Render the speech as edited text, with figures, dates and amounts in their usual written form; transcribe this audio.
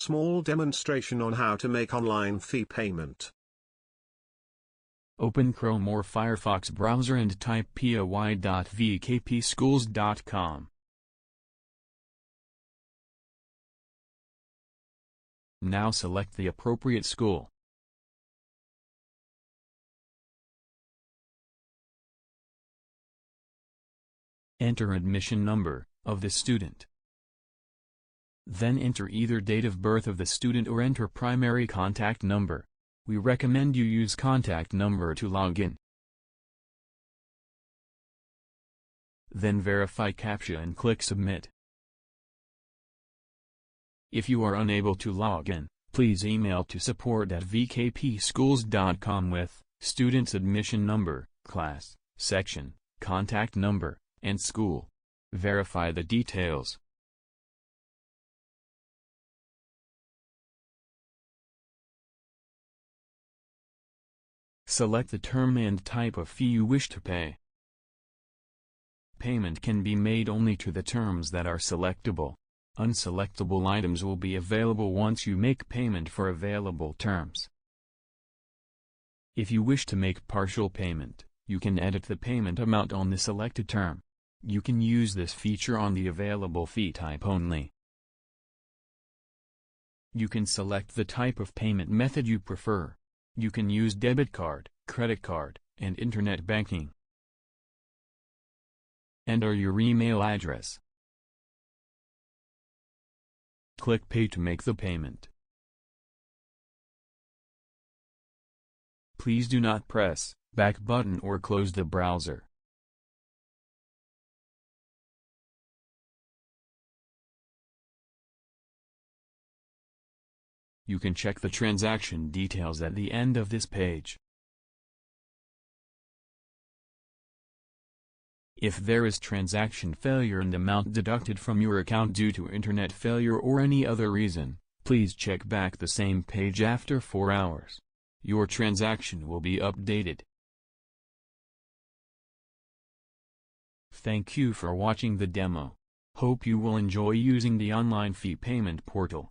Small demonstration on how to make online fee payment. Open Chrome or Firefox browser and type py.vkpschools.com. Now select the appropriate school. Enter admission number of the student. Then enter either date of birth of the student or enter primary contact number. We recommend you use contact number to log in. Then verify Captcha and click Submit. If you are unable to log in, please email to support@vkpschools.com with student's admission number, class, section, contact number, and school. Verify the details. Select the term and type of fee you wish to pay. Payment can be made only to the terms that are selectable. Unselectable items will be available once you make payment for available terms. If you wish to make partial payment, you can edit the payment amount on the selected term. You can use this feature on the available fee type only. You can select the type of payment method you prefer. You can use debit card, credit card, and internet banking. Enter your email address. Click Pay to make the payment. Please do not press back button or close the browser. You can check the transaction details at the end of this page. If there is transaction failure and amount deducted from your account due to internet failure or any other reason, please check back the same page after 4 hours. Your transaction will be updated. Thank you for watching the demo. Hope you will enjoy using the online fee payment portal.